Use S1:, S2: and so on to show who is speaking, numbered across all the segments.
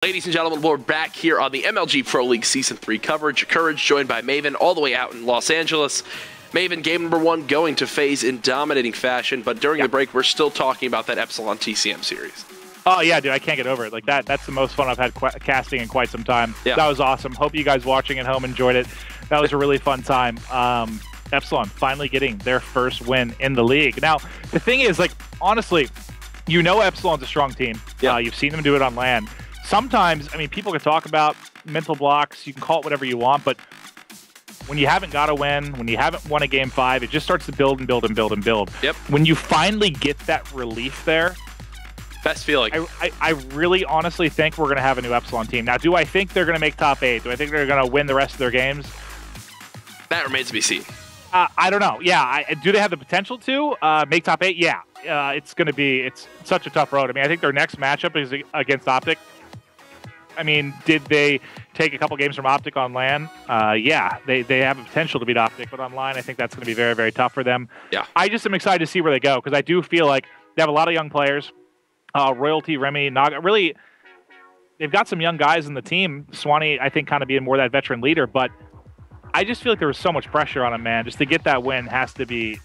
S1: Ladies and gentlemen, we're back here on the MLG Pro League Season 3 coverage. Courage joined by Maven all the way out in Los Angeles. Maven, game number 1 going to Faze in dominating fashion, but during the break, we're still talking about that Epsilon TCM series.
S2: Oh, yeah, dude, I can't get over it. Like, that's the most fun I've had casting in quite some time. Yeah. That was awesome. Hope you guys watching at home enjoyed it. That was a really fun time. Epsilon finally getting their first win in the league. Now, the thing is, like, honestly, you know Epsilon's a strong team. Yeah. You've seen them do it on LAN. Sometimes, I mean, people can talk about mental blocks. You can call it whatever you want, but when you haven't got a win, when you haven't won a game 5, it just starts to build and build and build and build.
S1: Yep.
S2: When you finally get that relief there,
S1: best feeling.
S2: I really honestly think we're going to have a new Epsilon team. Now, do I think they're going to make top 8? Do I think they're going to win the rest of their games?
S1: That remains to be seen.
S2: I don't know. Yeah, do they have the potential to make top 8? Yeah. It's such a tough road. I mean, I think their next matchup is against Optic. I mean, did they take a couple games from Optic on LAN? Yeah, they have a potential to beat Optic, but online, I think that's going to be very, very tough for them.
S1: Yeah.
S2: I just am excited to see where they go, because I do feel like they have a lot of young players. Royalty, Remy, Naga, really, they've got some young guys in the team. Swanee, I think, kind of being more that veteran leader, but I just feel like there was so much pressure on him, man. Just to get that win has to be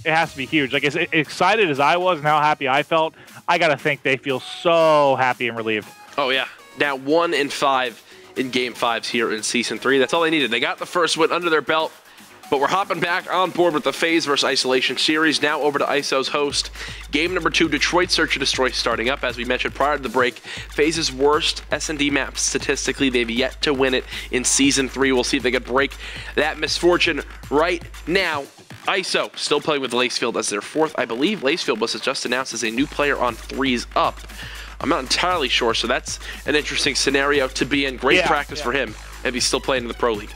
S2: huge. Like, as excited as I was and how happy I felt, I got to think they feel so happy and relieved.
S1: Oh, yeah. Now 1-5 in Game 5s here in Season 3. That's all they needed. They got the first win under their belt, but we're hopping back on board with the Faze vs. Isolation series. Now over to ISO's host. Game number 2, Detroit Search and Destroy starting up. As we mentioned prior to the break, Faze's worst S&D map statistically. They've yet to win it in Season 3. We'll see if they can break that misfortune right now. ISO still playing with Lacefield as their 4th. I believe Lacefield was just announced as a new player on 3's Up. I'm not entirely sure, so that's an interesting scenario to be in. Great practice for him if he's still playing in the Pro League.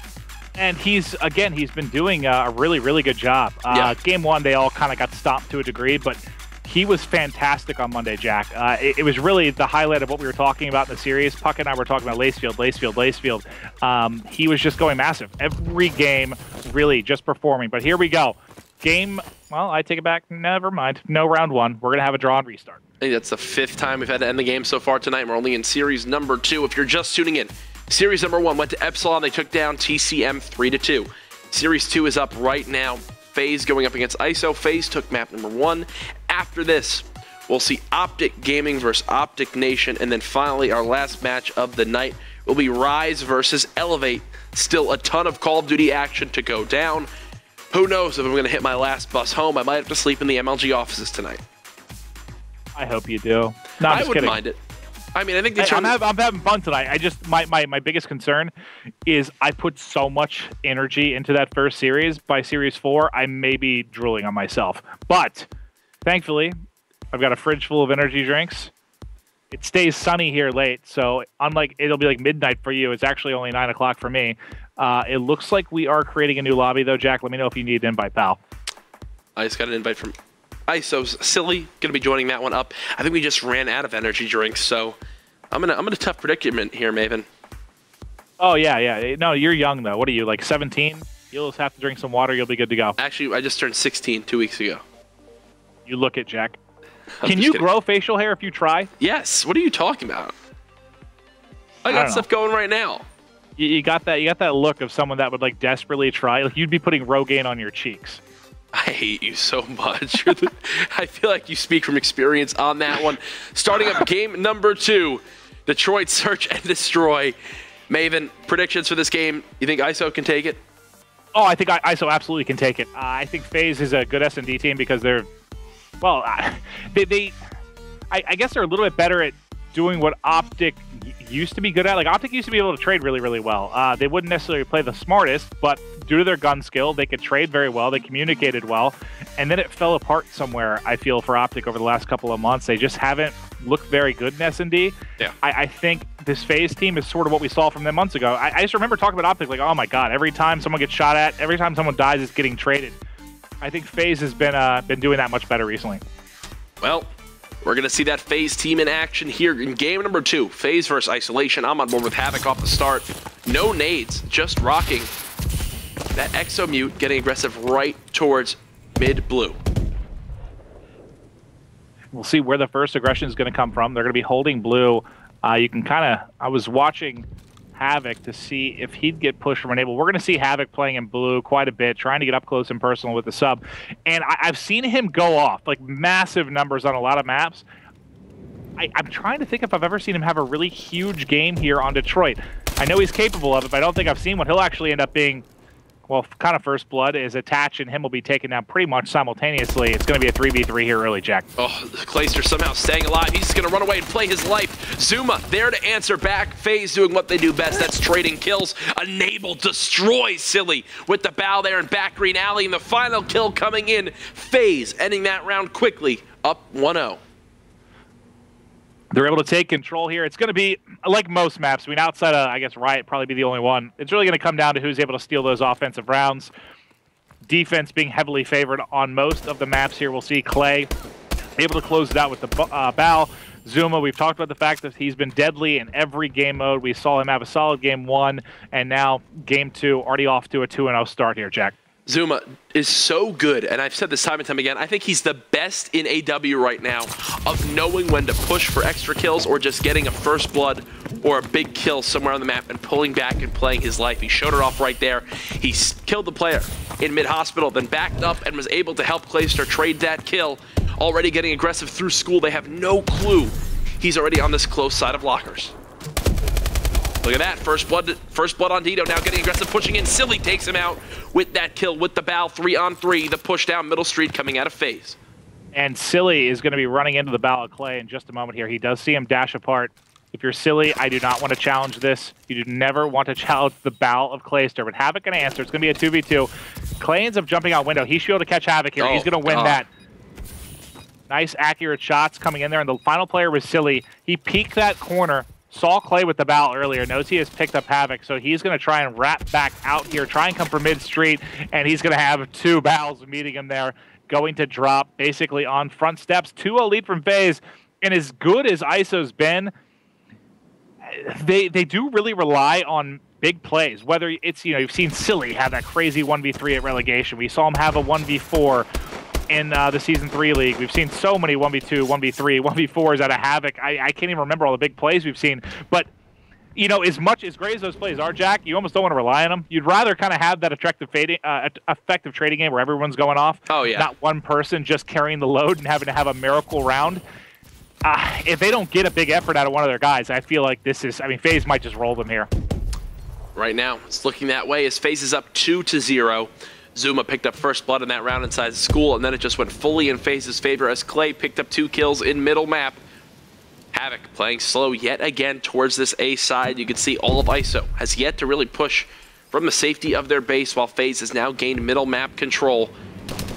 S2: And he's been doing a really, really good job. Game 1, they all kind of got stomped to a degree, but he was fantastic on Monday, Jack. It was really the highlight of what we were talking about in the series. Puck and I were talking about Lacefield. He was just going massive. Every game, really just performing. But here we go. Well, I take it back. Never mind. No round 1. We're going to have a draw and restart.
S1: I think that's the 5th time we've had to end the game so far tonight. We're only in series number 2. If you're just tuning in, series number 1 went to Epsilon. They took down TCM 3-2. Series 2 is up right now. Faze going up against ISO. Faze took map number 1. After this, we'll see Optic Gaming versus Optic Nation. And then finally, our last match of the night will be Rise versus Elevate. Still a ton of Call of Duty action to go down. Who knows if I'm going to hit my last bus home. I might have to sleep in the MLG offices tonight.
S2: I hope you do. No,
S1: I wouldn't mind it. I mean, I think
S2: I'm having fun tonight. I just my biggest concern is I put so much energy into that first series. By series 4, I may be drooling on myself. But thankfully, I've got a fridge full of energy drinks. It stays sunny here late, so unlike it'll be like midnight for you, it's actually only 9 o'clock for me. It looks like we are creating a new lobby, though. Jack, let me know if you need an invite, pal.
S1: I just got an invite from ISO's Silly. Going to be joining that one up. I think we just ran out of energy drinks, so I'm in a tough predicament here, Maven.
S2: Oh, yeah. No, you're young, though. What are you, like 17? You'll just have to drink some water. You'll be good to go.
S1: Actually, I just turned 16 2 weeks ago.
S2: You look it, Jack. Can you grow facial hair if you try?
S1: Yes. What are you talking about? I got stuff going right now.
S2: You got that look of someone that would like desperately try. Like you'd be putting Rogaine on your cheeks.
S1: I hate you so much. I feel like you speak from experience on that one. Starting up game number 2, Detroit Search and Destroy. Maven, predictions for this game. You think ISO can take it?
S2: Oh, I think ISO absolutely can take it. I think FaZe is a good S&D team because they're, well, I guess they're a little bit better at doing what Optic used to be good at. Like Optic used to be able to trade really, really well. They wouldn't necessarily play the smartest, but due to their gun skill, they could trade very well. They communicated well, and then it fell apart somewhere. I feel for Optic over the last couple of months, they just haven't looked very good in S&D.
S1: Yeah.
S2: I think this FaZe team is sort of what we saw from them months ago. I just remember talking about Optic like, oh my god, every time someone gets shot at, every time someone dies, it's getting traded. I think FaZe has been doing that much better recently.
S1: Well, we're going to see that Faze team in action here in game number 2. Faze versus Isolation. I'm on board with Havoc off the start. No nades, just rocking. That Exomute getting aggressive right towards mid-blue.
S2: We'll see where the first aggression is going to come from. They're going to be holding blue. You can kind of, I was watching Havoc to see if he'd get pushed from Enable. We're going to see Havoc playing in blue quite a bit, trying to get up close and personal with the sub. And I've seen him go off, like massive numbers on a lot of maps. I'm trying to think if I've ever seen him have a really huge game here on Detroit. I know he's capable of it, but I don't think I've seen one. He'll actually end up being, well, kind of first blood is attached, and him will be taken down pretty much simultaneously. It's going to be a 3v3 here early, Jack.
S1: Oh, Clayster somehow staying alive. He's just going to run away and play his life. Zuma there to answer back. Faze doing what they do best. That's trading kills. Enable destroys Silly with the bow there in back green alley, and the final kill coming in. Faze ending that round quickly, up 1-0.
S2: They're able to take control here. It's going to be like most maps. I mean, outside of, I guess, Riot probably be the only one. It's really going to come down to who's able to steal those offensive rounds. Defense being heavily favored on most of the maps here. We'll see Clay able to close it out with the bow. Zuma, we've talked about the fact that he's been deadly in every game mode. We saw him have a solid game 1, and now game 2 already off to a 2-0 start here, Jack.
S1: Zuma is so good, and I've said this time and time again, I think he's the best in AW right now of knowing when to push for extra kills or just getting a first blood or a big kill somewhere on the map and pulling back and playing his life. He showed it off right there. He killed the player in mid-hospital, then backed up and was able to help Clayster trade that kill. Already getting aggressive through school. They have no clue he's already on this close side of lockers. Look at that, first blood on Dito, now getting aggressive, pushing in. Silly takes him out with that kill, with the bow, 3-on-3, the push down middle street coming out of Faze.
S2: And Silly is going to be running into the bow of Clay in just a moment here. He does see him dash apart. If you're Silly, I do not want to challenge this. You do never want to challenge the bow of Clayster, but Havoc going to answer. It's going to be a 2v2. Clay ends up jumping out window. He should be able to catch Havoc here. He's going to win that. Nice, accurate shots coming in there, and the final player was Silly. He peeked that corner, saw Clay with the bow earlier, knows he has picked up Havoc, so he's going to try and wrap back out here, try and come for mid-street, and he's going to have 2 bows meeting him there, going to drop basically on front steps. 2-0 lead from Faze, and as good as ISO's been, they do really rely on big plays, whether it's, you know, you've seen Silly have that crazy 1v3 at relegation. We saw him have a 1v4 in the Season 3 League. We've seen so many 1v2, 1v3, 1v4s out of Havoc. I can't even remember all the big plays we've seen. But, you know, as great as those plays are, Jack, you almost don't want to rely on them. You'd rather kind of have that effective trading game where everyone's going off.
S1: Oh, yeah.
S2: Not one person just carrying the load and having to have a miracle round. If they don't get a big effort out of one of their guys, I feel like this is, I mean, FaZe might just roll them here.
S1: Right now, it's looking that way as FaZe is up 2-0. Zuma picked up first blood in that round inside the school, and then it just went fully in FaZe's favor as Clay picked up 2 kills in middle map. Havoc playing slow yet again towards this A side. You can see all of ISO has yet to really push from the safety of their base, while FaZe has now gained middle map control.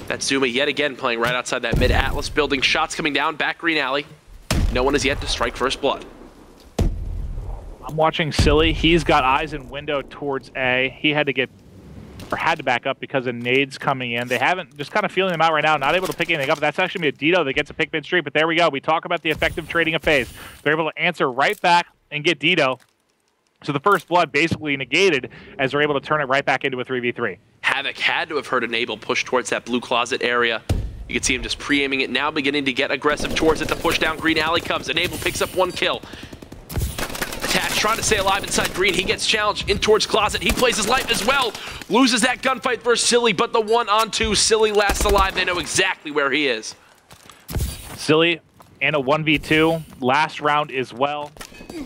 S1: That's Zuma yet again playing right outside that mid-Atlas building. Shots coming down, back green alley. No one has yet to strike first blood.
S2: I'm watching Silly. He's got eyes in window towards A. He had to back up because of nades coming in. They haven't, just kind of feeling them out right now, not able to pick anything up. That's actually going to be a Dito that gets a pick mid-street, but there we go. We talk about the effective trading of FaZe. They're able to answer right back and get Dito. So the first blood basically negated as they're able to turn it right back into a 3v3.
S1: Havoc had to have heard Enable push towards that blue closet area. You can see him just pre-aiming it now, beginning to get aggressive towards it. The push down green alley comes. Enable picks up 1 kill. Attach trying to stay alive inside green. He gets challenged in towards closet. He plays his life as well. Loses that gunfight versus Silly, but the 1-on-2, Silly lasts alive. They know exactly where he is.
S2: Silly in a 1v2. Last round as well.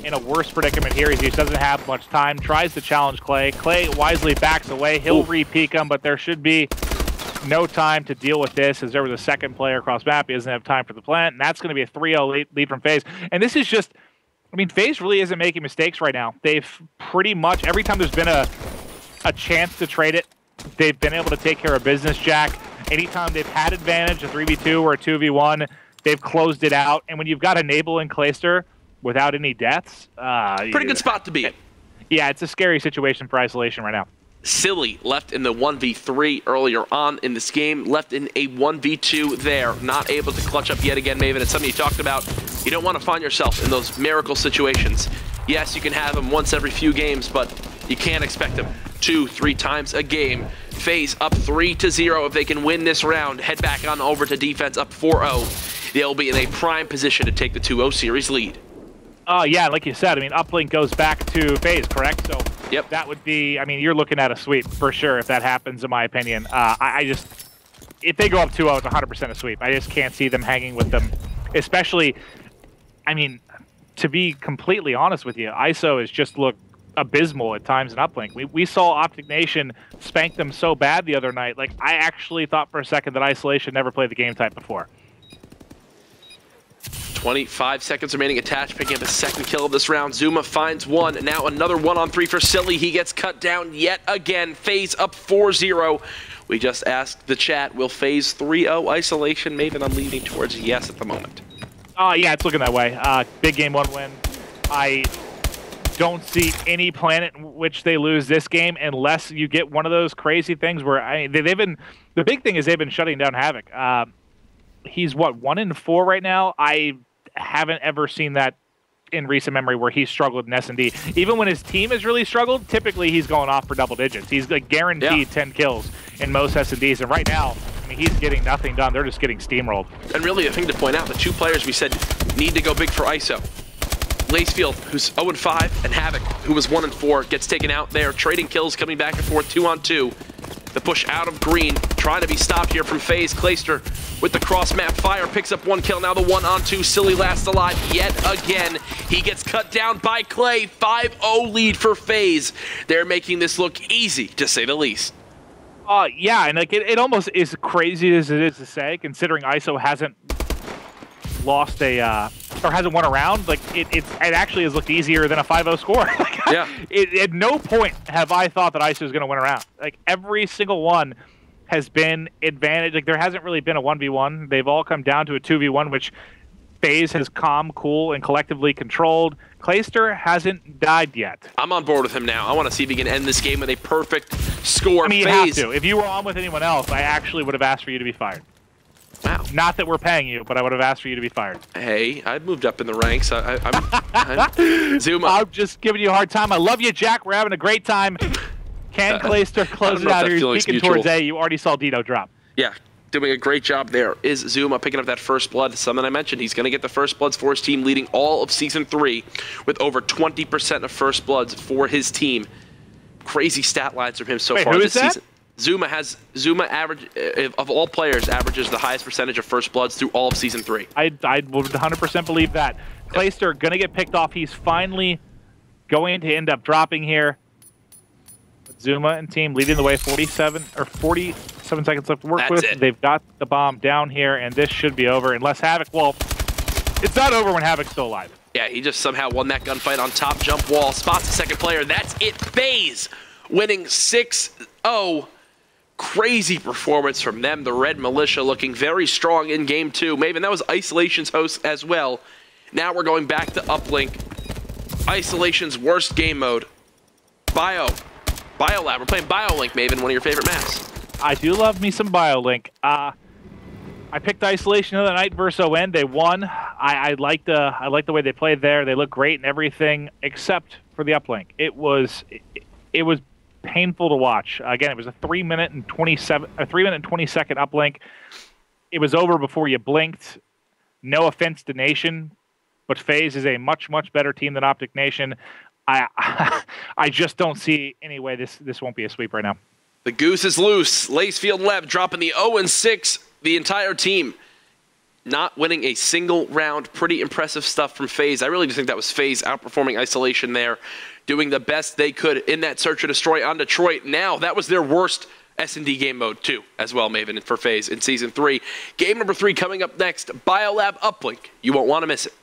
S2: In a worse predicament here. He doesn't have much time. Tries to challenge Clay. Clay wisely backs away. He'll re-peek him, but there should be no time to deal with this as there was a second player across map. He doesn't have time for the plant, and that's going to be a 3-0 lead from FaZe. And this is just, I mean, FaZe really isn't making mistakes right now. They've pretty much, every time there's been a chance to trade it, they've been able to take care of business, Jack. Anytime they've had advantage, a 3v2 or a 2v1, they've closed it out. And when you've got Enable and Clayster without any deaths,
S1: pretty good spot to be in.
S2: Yeah, it's a scary situation for Isolation right now.
S1: Silly left in the 1v3 earlier on in this game, left in a 1v2 there, not able to clutch up yet again, Maven. It's something you talked about. You don't want to find yourself in those miracle situations. Yes, you can have them once every few games, but you can't expect them 2-3 times a game. FaZe up 3-0. If they can win this round, head back on over to defense up 4-0. They'll be in a prime position to take the 2-0 series lead.
S2: Yeah, like you said, I mean, uplink goes back to Faze, correct? So
S1: Yep.
S2: that would be, I mean, you're looking at a sweep for sure if that happens, in my opinion. I just, if they go up 2-0, it's 100% a sweep. I just can't see them hanging with them, especially, I mean, to be completely honest with you, ISO has just looked abysmal at times in uplink. We saw Optic Nation spank them so bad the other night. Like, I actually thought for a second that Isolation never played the game type before.
S1: 25 seconds remaining attached, picking up a second kill of this round. Zuma finds one. Now another 1-on-3 for Silly. He gets cut down yet again. Faze up 4-0. We just asked the chat, will Faze 3-0 Isolation? Maven, I'm leaning towards yes at the moment.
S2: Yeah, it's looking that way. Big game 1 win. I don't see any planet in which they lose this game unless you get one of those crazy things where they've been. The big thing is they've been shutting down Havoc. He's what, 1-4 right now. I haven't ever seen that in recent memory where he's struggled in S&D. Even when his team has really struggled, typically he's going off for double digits. He's like guaranteed 10 kills in most S&Ds, and right now, I mean, he's getting nothing done. They're just getting steamrolled.
S1: And really, the thing to point out, the two players we said need to go big for ISO. Lacefield, who's 0-5, and Havoc, who was 1-4, gets taken out there. Trading kills, coming back and forth, 2-on-2. The push out of green, trying to be stopped here from Faze. Clayster with the cross-map fire, picks up 1 kill. Now the 1-on-2, Silly last alive yet again. He gets cut down by Clay. 5-0 lead for Faze. They're making this look easy, to say the least.
S2: Yeah, and like it almost is crazy as it is to say, considering ISO hasn't lost a or hasn't won a round. Like it actually has looked easier than a 5-0 score. Like,
S1: yeah.
S2: At no point have I thought that ISO is going to win a round. Like every single one has been advantage. Like there hasn't really been a 1v1. They've all come down to a 2v1, which Faze has calm, cool, and collectively controlled. Clayster hasn't died yet.
S1: I'm on board with him now. I want to see if he can end this game with a perfect score.
S2: I mean,
S1: Faze.
S2: you have to. If you were on with anyone else, I actually would have asked for you to be fired.
S1: Wow.
S2: Not that we're paying you, but I would have asked for you to be fired.
S1: Hey, I've moved up in the ranks. I'm Zuma.
S2: I'm just giving you a hard time. I love you, Jack. We're having a great time. Can Clayster close it out here? He's peeking towards A. You already saw Dito drop.
S1: Yeah, doing a great job there is Zuma, picking up that first blood. Something I mentioned, he's going to get the first bloods for his team, leading all of Season 3 with over 20% of first bloods for his team. Crazy stat lines from him so far this season. Zuma average of all players averages the highest percentage of first bloods through all of Season 3.
S2: I would 100% believe that. Clayster gonna get picked off. He's finally going to end up dropping here. Zuma and team leading the way. 47 seconds left to work with. They've got the bomb down here, and this should be over unless Havoc. Well, it's not over when Havoc's still alive.
S1: Yeah, he just somehow won that gunfight on top. Jump wall, spots the second player. That's it. Faze winning 6-0. Crazy performance from them. The Red Militia looking very strong in Game 2. Maven, that was Isolation's host as well. Now we're going back to Uplink. Isolation's worst game mode. Biolab. We're playing Biolink, Maven, one of your favorite maps.
S2: I do love me some Biolink. I picked Isolation the other night versus ON. They won. I like the way they played there. They look great and everything except for the Uplink. It was painful to watch. Again, it was a 3-minute and 20-second uplink. It was over before you blinked. No offense to Nation, but FaZe is a much better team than Optic Nation. I just don't see any way this won't be a sweep right now.
S1: The goose is loose. Lacefield Lev dropping the 0-6. The entire team not winning a single round. Pretty impressive stuff from FaZe. I really do think that was FaZe outperforming Isolation there, doing the best they could in that search and destroy on Detroit. Now, that was their worst S&D game mode, too, as well, Maven, for FaZe in Season 3. Game number 3 coming up next. Biolab Uplink. You won't want to miss it.